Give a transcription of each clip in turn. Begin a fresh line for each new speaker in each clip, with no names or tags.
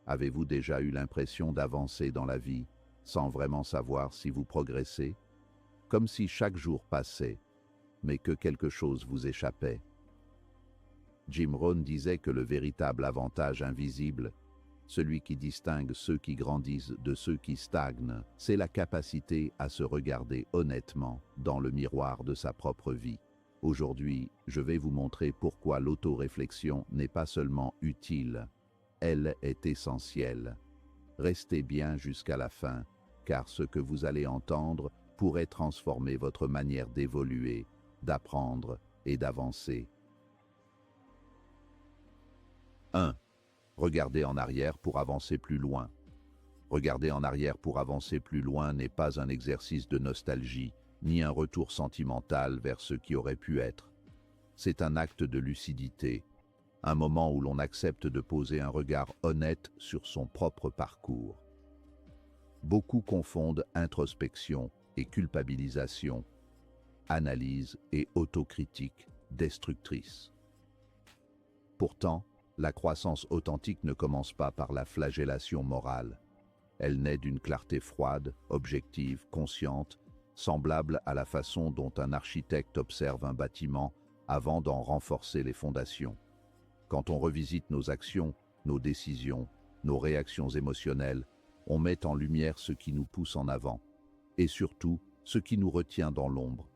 Avez-vous déjà eu l'impression d'avancer dans la vie sans vraiment savoir si vous progressez? Comme si chaque jour passait, mais que quelque chose vous échappait. Jim Rohn disait que le véritable avantage invisible, celui qui distingue ceux qui grandissent de ceux qui stagnent, c'est la capacité à se regarder honnêtement dans le miroir de sa propre vie. Aujourd'hui, je vais vous montrer pourquoi l'autoréflexion n'est pas seulement utile, elle est essentielle. Restez bien jusqu'à la fin, car ce que vous allez entendre pourrait transformer votre manière d'évoluer, d'apprendre et d'avancer. 1. Regardez en arrière pour avancer plus loin. Regarder en arrière pour avancer plus loin n'est pas un exercice de nostalgie, ni un retour sentimental vers ce qui aurait pu être. C'est un acte de lucidité, un moment où l'on accepte de poser un regard honnête sur son propre parcours. Beaucoup confondent introspection et culpabilisation, analyse et autocritique destructrice. Pourtant, la croissance authentique ne commence pas par la flagellation morale. Elle naît d'une clarté froide, objective, consciente, semblable à la façon dont un architecte observe un bâtiment avant d'en renforcer les fondations. Quand on revisite nos actions, nos décisions, nos réactions émotionnelles, on met en lumière ce qui nous pousse en avant, et surtout ce qui nous retient dans l'ombre.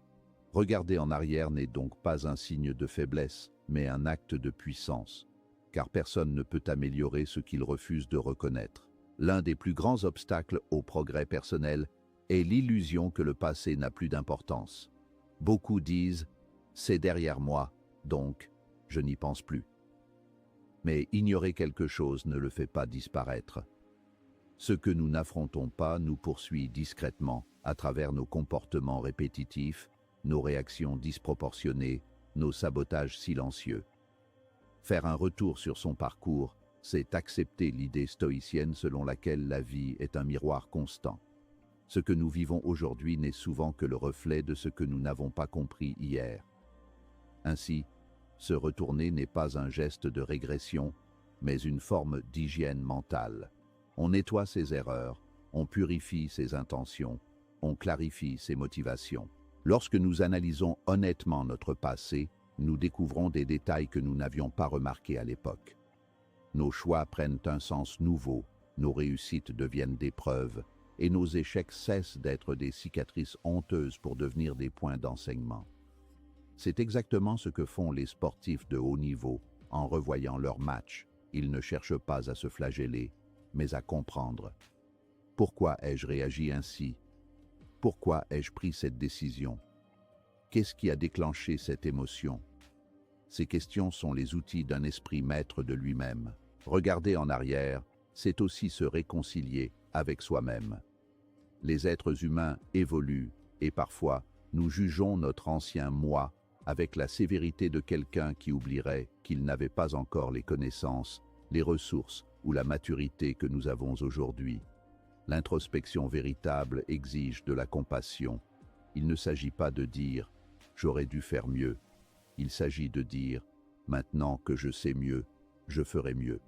Regarder en arrière n'est donc pas un signe de faiblesse, mais un acte de puissance, car personne ne peut améliorer ce qu'il refuse de reconnaître. L'un des plus grands obstacles au progrès personnel est l'illusion que le passé n'a plus d'importance. Beaucoup disent « c'est derrière moi, donc je n'y pense plus ». Mais ignorer quelque chose ne le fait pas disparaître. Ce que nous n'affrontons pas nous poursuit discrètement à travers nos comportements répétitifs, nos réactions disproportionnées, nos sabotages silencieux. Faire un retour sur son parcours, c'est accepter l'idée stoïcienne selon laquelle la vie est un miroir constant. Ce que nous vivons aujourd'hui n'est souvent que le reflet de ce que nous n'avons pas compris hier. Ainsi, se retourner n'est pas un geste de régression, mais une forme d'hygiène mentale. On nettoie ses erreurs, on purifie ses intentions, on clarifie ses motivations. Lorsque nous analysons honnêtement notre passé, nous découvrons des détails que nous n'avions pas remarqués à l'époque. Nos choix prennent un sens nouveau, nos réussites deviennent des preuves, et nos échecs cessent d'être des cicatrices honteuses pour devenir des points d'enseignement. C'est exactement ce que font les sportifs de haut niveau en revoyant leurs matchs. Ils ne cherchent pas à se flageller, mais à comprendre. Pourquoi ai-je réagi ainsi? Pourquoi ai-je pris cette décision? Qu'est-ce qui a déclenché cette émotion? Ces questions sont les outils d'un esprit maître de lui-même. Regarder en arrière, c'est aussi se réconcilier avec soi-même. Les êtres humains évoluent et parfois nous jugeons notre ancien moi avec la sévérité de quelqu'un qui oublierait qu'il n'avait pas encore les connaissances, les ressources ou la maturité que nous avons aujourd'hui. L'introspection véritable exige de la compassion. Il ne s'agit pas de dire « j'aurais dû faire mieux ». Il s'agit de dire « maintenant que je sais mieux, je ferai mieux ».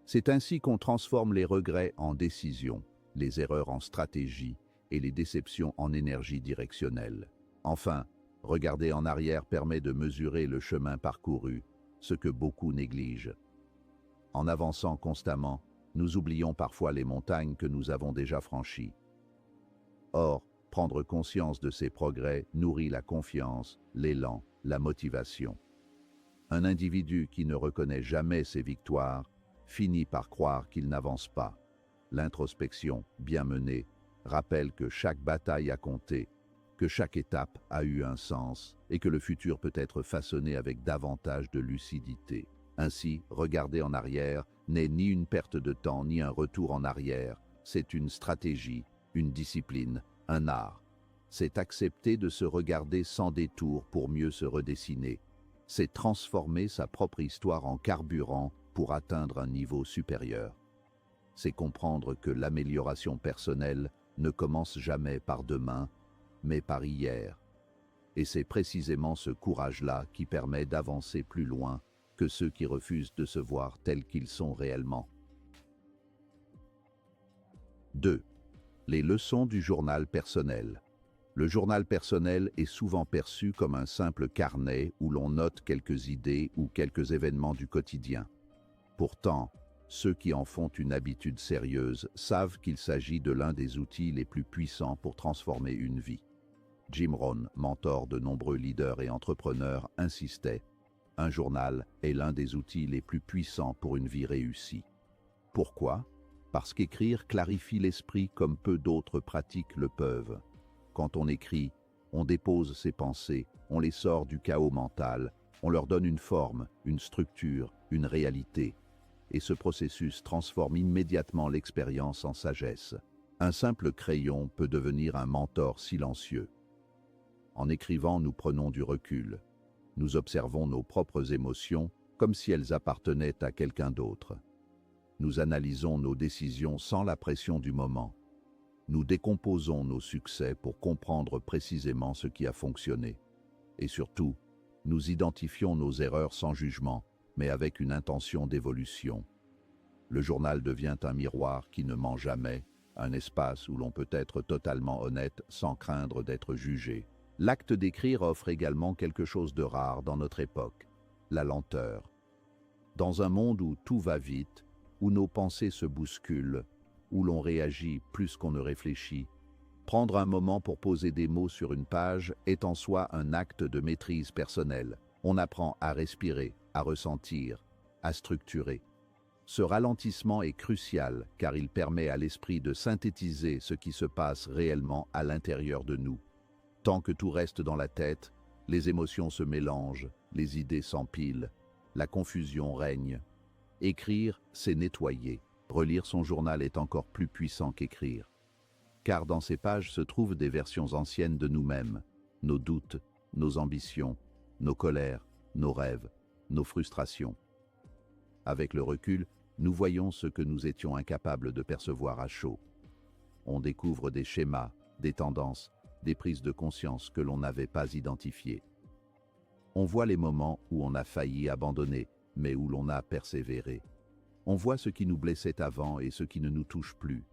C'est ainsi qu'on transforme les regrets en décisions, les erreurs en stratégie et les déceptions en énergie directionnelle. Enfin, regarder en arrière permet de mesurer le chemin parcouru, ce que beaucoup négligent. En avançant constamment, nous oublions parfois les montagnes que nous avons déjà franchies. Or, prendre conscience de ces progrès nourrit la confiance, l'élan, la motivation. Un individu qui ne reconnaît jamais ses victoires finit par croire qu'il n'avance pas. L'introspection, bien menée, rappelle que chaque bataille a compté, que chaque étape a eu un sens et que le futur peut être façonné avec davantage de lucidité. Ainsi, regarder en arrière n'est ni une perte de temps ni un retour en arrière, c'est une stratégie, une discipline, un art. C'est accepter de se regarder sans détour pour mieux se redessiner. C'est transformer sa propre histoire en carburant pour atteindre un niveau supérieur. C'est comprendre que l'amélioration personnelle ne commence jamais par demain, mais par hier. Et c'est précisément ce courage-là qui permet d'avancer plus loin que ceux qui refusent de se voir tels qu'ils sont réellement. 2. Les leçons du journal personnel. Le journal personnel est souvent perçu comme un simple carnet où l'on note quelques idées ou quelques événements du quotidien. Pourtant, ceux qui en font une habitude sérieuse savent qu'il s'agit de l'un des outils les plus puissants pour transformer une vie. Jim Rohn, mentor de nombreux leaders et entrepreneurs, insistait: un journal est l'un des outils les plus puissants pour une vie réussie. Pourquoi? Parce qu'écrire clarifie l'esprit comme peu d'autres pratiques le peuvent. Quand on écrit, on dépose ses pensées, on les sort du chaos mental, on leur donne une forme, une structure, une réalité. Et ce processus transforme immédiatement l'expérience en sagesse. Un simple crayon peut devenir un mentor silencieux. En écrivant, nous prenons du recul. Nous observons nos propres émotions comme si elles appartenaient à quelqu'un d'autre. Nous analysons nos décisions sans la pression du moment. Nous décomposons nos succès pour comprendre précisément ce qui a fonctionné. Et surtout, nous identifions nos erreurs sans jugement, mais avec une intention d'évolution. Le journal devient un miroir qui ne ment jamais, un espace où l'on peut être totalement honnête sans craindre d'être jugé. L'acte d'écrire offre également quelque chose de rare dans notre époque: la lenteur. Dans un monde où tout va vite, où nos pensées se bousculent, où l'on réagit plus qu'on ne réfléchit, prendre un moment pour poser des mots sur une page est en soi un acte de maîtrise personnelle. On apprend à respirer, à ressentir, à structurer. Ce ralentissement est crucial car il permet à l'esprit de synthétiser ce qui se passe réellement à l'intérieur de nous. Tant que tout reste dans la tête, les émotions se mélangent, les idées s'empilent, la confusion règne. Écrire, c'est nettoyer. Relire son journal est encore plus puissant qu'écrire. Car dans ces pages se trouvent des versions anciennes de nous-mêmes, nos doutes, nos ambitions, nos colères, nos rêves, nos frustrations. Avec le recul, nous voyons ce que nous étions incapables de percevoir à chaud. On découvre des schémas, des tendances, des prises de conscience que l'on n'avait pas identifiées. On voit les moments où on a failli abandonner, mais où l'on a persévéré. On voit ce qui nous blessait avant et ce qui ne nous touche plus.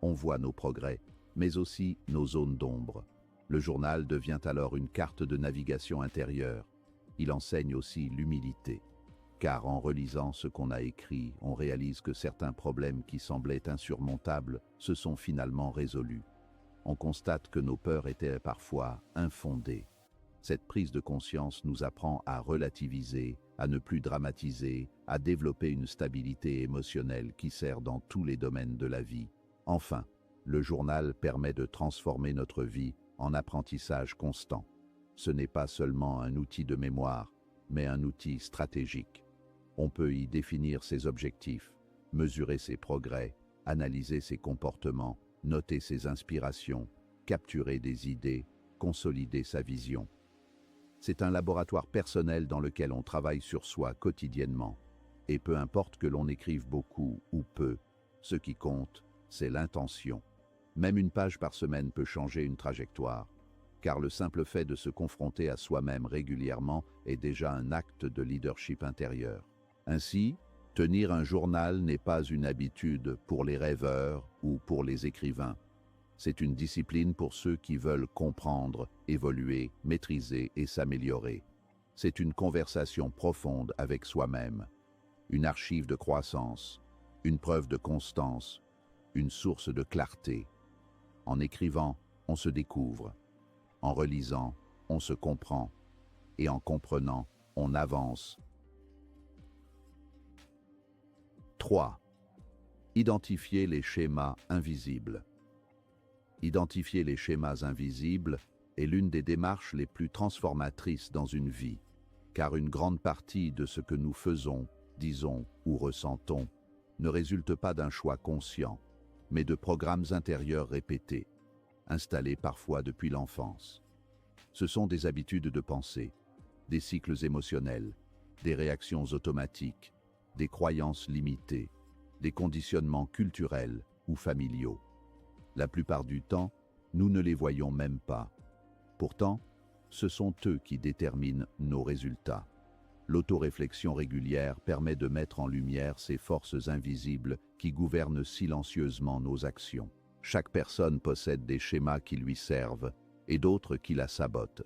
On voit nos progrès, mais aussi nos zones d'ombre. Le journal devient alors une carte de navigation intérieure. Il enseigne aussi l'humilité. Car en relisant ce qu'on a écrit, on réalise que certains problèmes qui semblaient insurmontables se sont finalement résolus. On constate que nos peurs étaient parfois infondées. Cette prise de conscience nous apprend à relativiser, à ne plus dramatiser, à développer une stabilité émotionnelle qui sert dans tous les domaines de la vie. Enfin, le journal permet de transformer notre vie en apprentissage constant. Ce n'est pas seulement un outil de mémoire, mais un outil stratégique. On peut y définir ses objectifs, mesurer ses progrès, analyser ses comportements, noter ses inspirations, capturer des idées, consolider sa vision. C'est un laboratoire personnel dans lequel on travaille sur soi quotidiennement. Et peu importe que l'on écrive beaucoup ou peu, ce qui compte, c'est l'intention. Même une page par semaine peut changer une trajectoire, car le simple fait de se confronter à soi-même régulièrement est déjà un acte de leadership intérieur. Ainsi, tenir un journal n'est pas une habitude pour les rêveurs ou pour les écrivains. C'est une discipline pour ceux qui veulent comprendre, évoluer, maîtriser et s'améliorer. C'est une conversation profonde avec soi-même, une archive de croissance, une preuve de constance, une source de clarté. En écrivant, on se découvre. En relisant, on se comprend. Et en comprenant, on avance. 3. Identifier les schémas invisibles. Identifier les schémas invisibles est l'une des démarches les plus transformatrices dans une vie, car une grande partie de ce que nous faisons, disons ou ressentons ne résulte pas d'un choix conscient, mais de programmes intérieurs répétés, installés parfois depuis l'enfance. Ce sont des habitudes de pensée, des cycles émotionnels, des réactions automatiques, des croyances limitées, des conditionnements culturels ou familiaux. La plupart du temps, nous ne les voyons même pas. Pourtant, ce sont eux qui déterminent nos résultats. L'autoréflexion régulière permet de mettre en lumière ces forces invisibles qui gouvernent silencieusement nos actions. Chaque personne possède des schémas qui lui servent et d'autres qui la sabotent.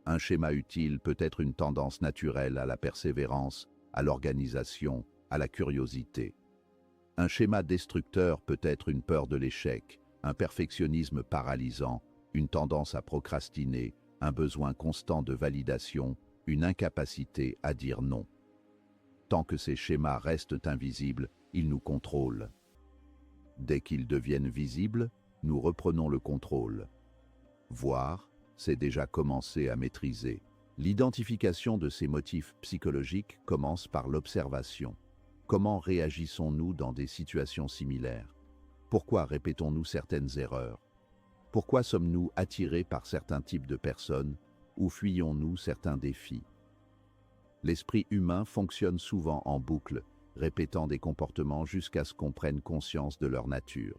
Un schéma utile peut être une tendance naturelle à la persévérance, à l'organisation, à la curiosité. Un schéma destructeur peut être une peur de l'échec, un perfectionnisme paralysant, une tendance à procrastiner, un besoin constant de validation, une incapacité à dire non. Tant que ces schémas restent invisibles, ils nous contrôlent. Dès qu'ils deviennent visibles, nous reprenons le contrôle. Voir, c'est déjà commencer à maîtriser. L'identification de ces motifs psychologiques commence par l'observation. Comment réagissons-nous dans des situations similaires? Pourquoi répétons-nous certaines erreurs? Pourquoi sommes-nous attirés par certains types de personnes ou fuyons-nous certains défis? L'esprit humain fonctionne souvent en boucle, répétant des comportements jusqu'à ce qu'on prenne conscience de leur nature.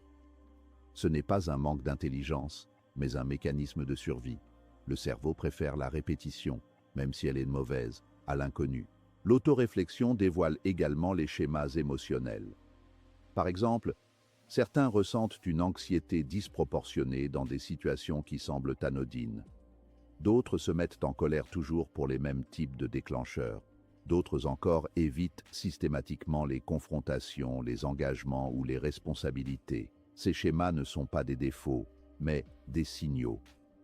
Ce n'est pas un manque d'intelligence, mais un mécanisme de survie. Le cerveau préfère la répétition, même si elle est mauvaise, à l'inconnu. L'autoréflexion dévoile également les schémas émotionnels. Par exemple, certains ressentent une anxiété disproportionnée dans des situations qui semblent anodines. D'autres se mettent en colère toujours pour les mêmes types de déclencheurs. D'autres encore évitent systématiquement les confrontations, les engagements ou les responsabilités. Ces schémas ne sont pas des défauts, mais des signaux.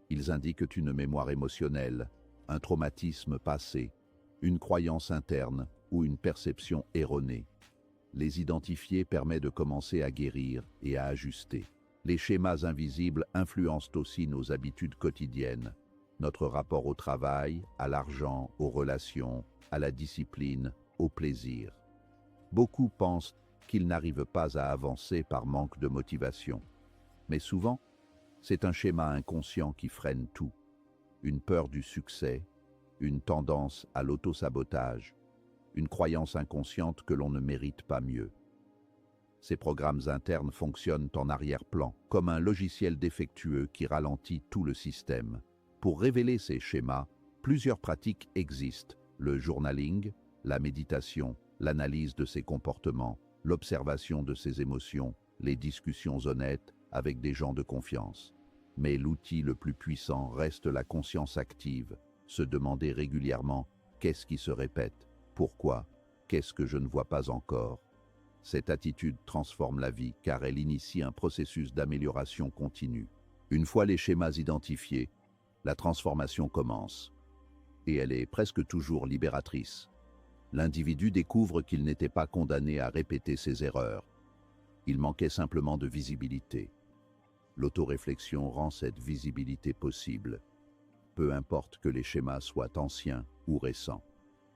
Ils indiquent une mémoire émotionnelle, un traumatisme passé, une croyance interne ou une perception erronée. Les identifier permet de commencer à guérir et à ajuster. Les schémas invisibles influencent aussi nos habitudes quotidiennes, notre rapport au travail, à l'argent, aux relations, à la discipline, au plaisir. Beaucoup pensent qu'ils n'arrivent pas à avancer par manque de motivation. Mais souvent, c'est un schéma inconscient qui freine tout. Une peur du succès, une tendance à l'autosabotage, une croyance inconsciente que l'on ne mérite pas mieux. Ces programmes internes fonctionnent en arrière-plan, comme un logiciel défectueux qui ralentit tout le système. Pour révéler ces schémas, plusieurs pratiques existent: le journaling, la méditation, l'analyse de ses comportements, l'observation de ses émotions, les discussions honnêtes avec des gens de confiance. Mais l'outil le plus puissant reste la conscience active, se demander régulièrement qu'est-ce qui se répète, pourquoi, qu'est-ce que je ne vois pas encore. Cette attitude transforme la vie car elle initie un processus d'amélioration continue. Une fois les schémas identifiés, la transformation commence. Et elle est presque toujours libératrice. L'individu découvre qu'il n'était pas condamné à répéter ses erreurs. Il manquait simplement de visibilité. L'autoréflexion rend cette visibilité possible. Peu importe que les schémas soient anciens ou récents.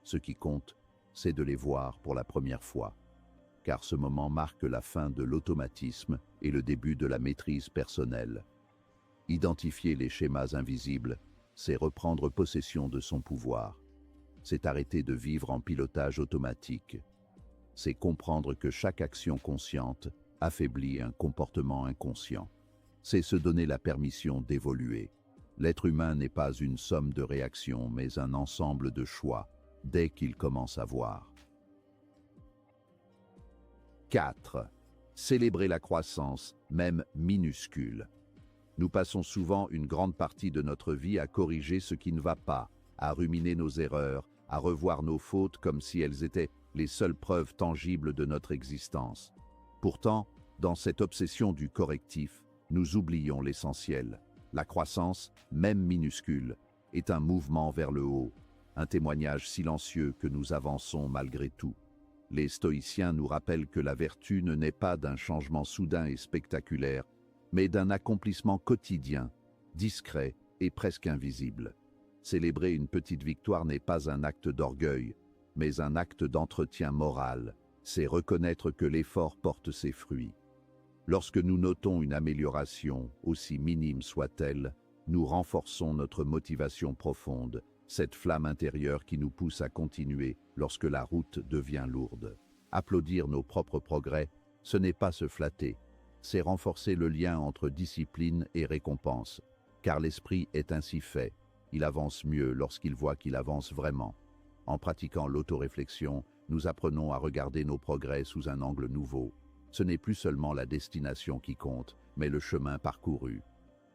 Ce qui compte, c'est de les voir pour la première fois. Car ce moment marque la fin de l'automatisme et le début de la maîtrise personnelle. Identifier les schémas invisibles, c'est reprendre possession de son pouvoir. C'est arrêter de vivre en pilotage automatique. C'est comprendre que chaque action consciente affaiblit un comportement inconscient. C'est se donner la permission d'évoluer. L'être humain n'est pas une somme de réactions, mais un ensemble de choix, dès qu'il commence à voir. 4. Célébrer la croissance, même minuscule. Nous passons souvent une grande partie de notre vie à corriger ce qui ne va pas, à ruminer nos erreurs, à revoir nos fautes comme si elles étaient les seules preuves tangibles de notre existence. Pourtant, dans cette obsession du correctif, nous oublions l'essentiel. La croissance, même minuscule, est un mouvement vers le haut, un témoignage silencieux que nous avançons malgré tout. Les stoïciens nous rappellent que la vertu ne naît pas d'un changement soudain et spectaculaire, mais d'un accomplissement quotidien, discret et presque invisible. Célébrer une petite victoire n'est pas un acte d'orgueil, mais un acte d'entretien moral. C'est reconnaître que l'effort porte ses fruits. Lorsque nous notons une amélioration, aussi minime soit-elle, nous renforçons notre motivation profonde, cette flamme intérieure qui nous pousse à continuer lorsque la route devient lourde. Applaudir nos propres progrès, ce n'est pas se flatter, c'est renforcer le lien entre discipline et récompense, car l'esprit est ainsi fait, il avance mieux lorsqu'il voit qu'il avance vraiment. En pratiquant l'autoréflexion, nous apprenons à regarder nos progrès sous un angle nouveau. Ce n'est plus seulement la destination qui compte, mais le chemin parcouru.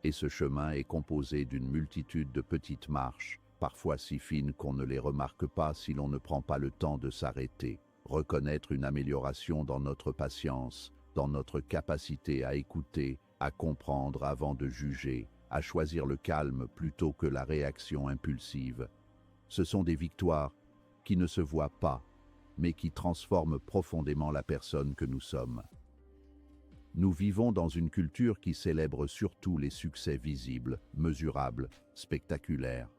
Et ce chemin est composé d'une multitude de petites marches, parfois si fines qu'on ne les remarque pas si l'on ne prend pas le temps de s'arrêter. Reconnaître une amélioration dans notre patience, dans notre capacité à écouter, à comprendre avant de juger, à choisir le calme plutôt que la réaction impulsive. Ce sont des victoires qui ne se voient pas, mais qui transforment profondément la personne que nous sommes. Nous vivons dans une culture qui célèbre surtout les succès visibles, mesurables, spectaculaires.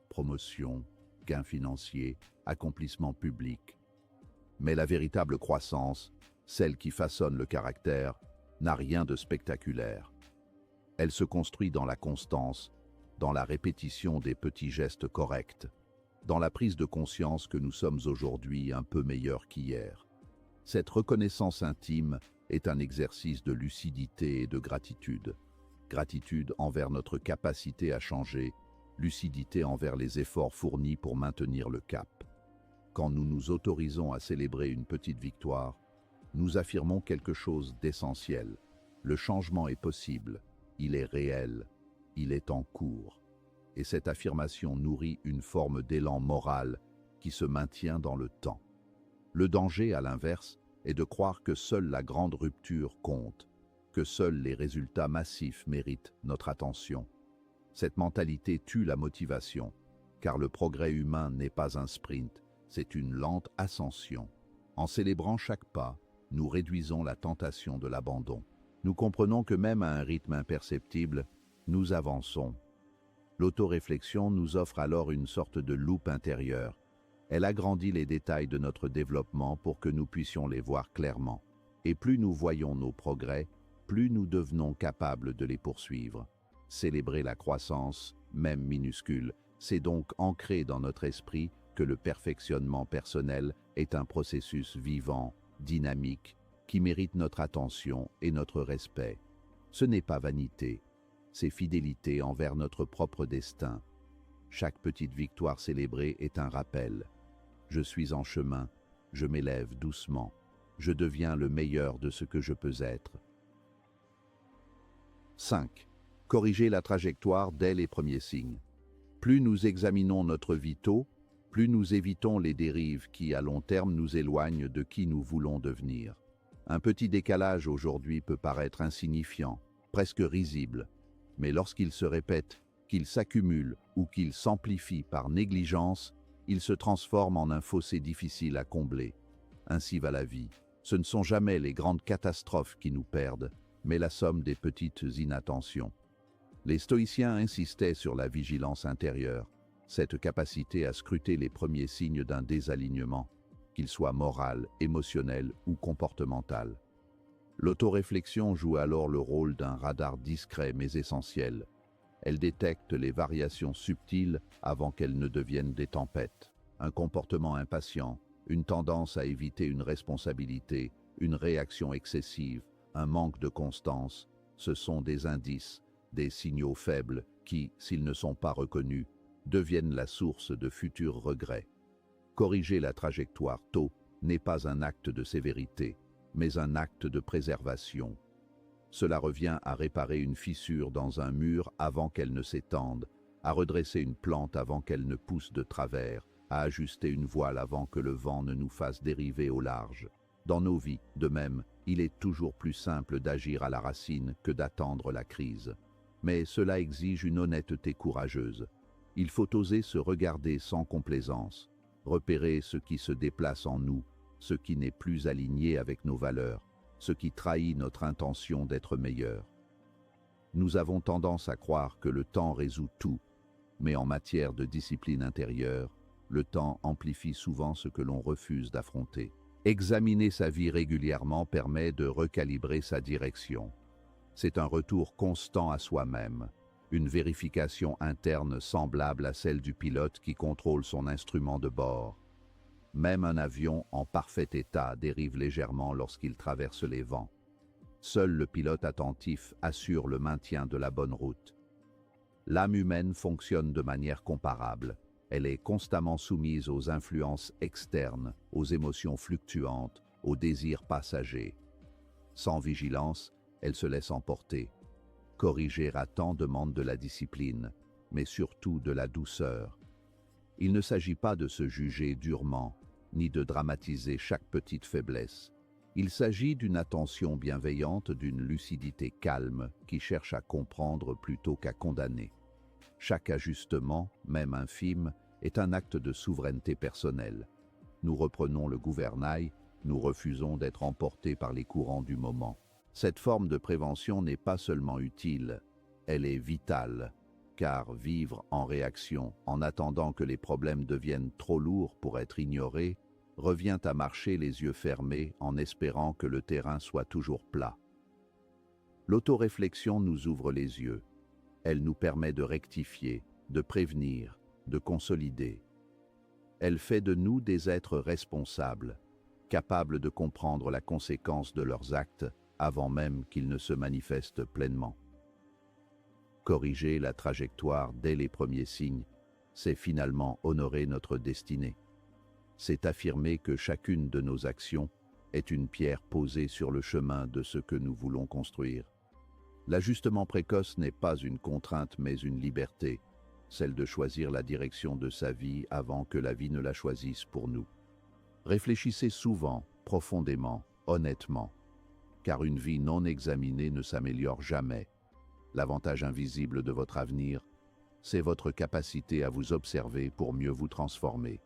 Promotion, gains financiers, accomplissements publics. Mais la véritable croissance, celle qui façonne le caractère, n'a rien de spectaculaire. Elle se construit dans la constance, dans la répétition des petits gestes corrects, dans la prise de conscience que nous sommes aujourd'hui un peu meilleurs qu'hier. Cette reconnaissance intime est un exercice de lucidité et de gratitude. Gratitude envers notre capacité à changer, lucidité envers les efforts fournis pour maintenir le cap. Quand nous nous autorisons à célébrer une petite victoire, nous affirmons quelque chose d'essentiel. Le changement est possible, il est réel, il est en cours. Et cette affirmation nourrit une forme d'élan moral qui se maintient dans le temps. Le danger, à l'inverse, est de croire que seule la grande rupture compte, que seuls les résultats massifs méritent notre attention. Cette mentalité tue la motivation, car le progrès humain n'est pas un sprint, c'est une lente ascension. En célébrant chaque pas, nous réduisons la tentation de l'abandon. Nous comprenons que même à un rythme imperceptible, nous avançons. L'autoréflexion nous offre alors une sorte de loupe intérieure. Elle agrandit les détails de notre développement pour que nous puissions les voir clairement. Et plus nous voyons nos progrès, plus nous devenons capables de les poursuivre. Célébrer la croissance, même minuscule, c'est donc ancrer dans notre esprit que le perfectionnement personnel est un processus vivant, dynamique, qui mérite notre attention et notre respect. Ce n'est pas vanité, c'est fidélité envers notre propre destin. Chaque petite victoire célébrée est un rappel. Je suis en chemin, je m'élève doucement, je deviens le meilleur de ce que je peux être. 5. Corriger la trajectoire dès les premiers signes. Plus nous examinons notre vie tôt, plus nous évitons les dérives qui, à long terme, nous éloignent de qui nous voulons devenir. Un petit décalage aujourd'hui peut paraître insignifiant, presque risible, mais lorsqu'il se répète, qu'il s'accumule ou qu'il s'amplifie par négligence, il se transforme en un fossé difficile à combler. Ainsi va la vie. Ce ne sont jamais les grandes catastrophes qui nous perdent, mais la somme des petites inattentions. Les stoïciens insistaient sur la vigilance intérieure, cette capacité à scruter les premiers signes d'un désalignement, qu'il soit moral, émotionnel ou comportemental. L'autoréflexion joue alors le rôle d'un radar discret mais essentiel. Elle détecte les variations subtiles avant qu'elles ne deviennent des tempêtes. Un comportement impatient, une tendance à éviter une responsabilité, une réaction excessive, un manque de constance, ce sont des indices, des signaux faibles qui, s'ils ne sont pas reconnus, deviennent la source de futurs regrets. Corriger la trajectoire tôt n'est pas un acte de sévérité, mais un acte de préservation. Cela revient à réparer une fissure dans un mur avant qu'elle ne s'étende, à redresser une plante avant qu'elle ne pousse de travers, à ajuster une voile avant que le vent ne nous fasse dériver au large. Dans nos vies, de même, il est toujours plus simple d'agir à la racine que d'attendre la crise. Mais cela exige une honnêteté courageuse. Il faut oser se regarder sans complaisance, repérer ce qui se déplace en nous, ce qui n'est plus aligné avec nos valeurs, ce qui trahit notre intention d'être meilleur. Nous avons tendance à croire que le temps résout tout, mais en matière de discipline intérieure, le temps amplifie souvent ce que l'on refuse d'affronter. Examiner sa vie régulièrement permet de recalibrer sa direction. C'est un retour constant à soi-même, une vérification interne semblable à celle du pilote qui contrôle son instrument de bord. Même un avion en parfait état dérive légèrement lorsqu'il traverse les vents. Seul le pilote attentif assure le maintien de la bonne route. L'âme humaine fonctionne de manière comparable. Elle est constamment soumise aux influences externes, aux émotions fluctuantes, aux désirs passagers. Sans vigilance, elle se laisse emporter. Corriger à temps demande de la discipline, mais surtout de la douceur. Il ne s'agit pas de se juger durement, ni de dramatiser chaque petite faiblesse. Il s'agit d'une attention bienveillante, d'une lucidité calme qui cherche à comprendre plutôt qu'à condamner. Chaque ajustement, même infime, est un acte de souveraineté personnelle. Nous reprenons le gouvernail, nous refusons d'être emportés par les courants du moment. Cette forme de prévention n'est pas seulement utile, elle est vitale, car vivre en réaction, en attendant que les problèmes deviennent trop lourds pour être ignorés, revient à marcher les yeux fermés en espérant que le terrain soit toujours plat. L'autoréflexion nous ouvre les yeux. Elle nous permet de rectifier, de prévenir, de consolider. Elle fait de nous des êtres responsables, capables de comprendre la conséquence de leurs actes avant même qu'ils ne se manifestent pleinement. Corriger la trajectoire dès les premiers signes, c'est finalement honorer notre destinée. C'est affirmer que chacune de nos actions est une pierre posée sur le chemin de ce que nous voulons construire. L'ajustement précoce n'est pas une contrainte mais une liberté, celle de choisir la direction de sa vie avant que la vie ne la choisisse pour nous. Réfléchissez souvent, profondément, honnêtement, car une vie non examinée ne s'améliore jamais. L'avantage invisible de votre avenir, c'est votre capacité à vous observer pour mieux vous transformer.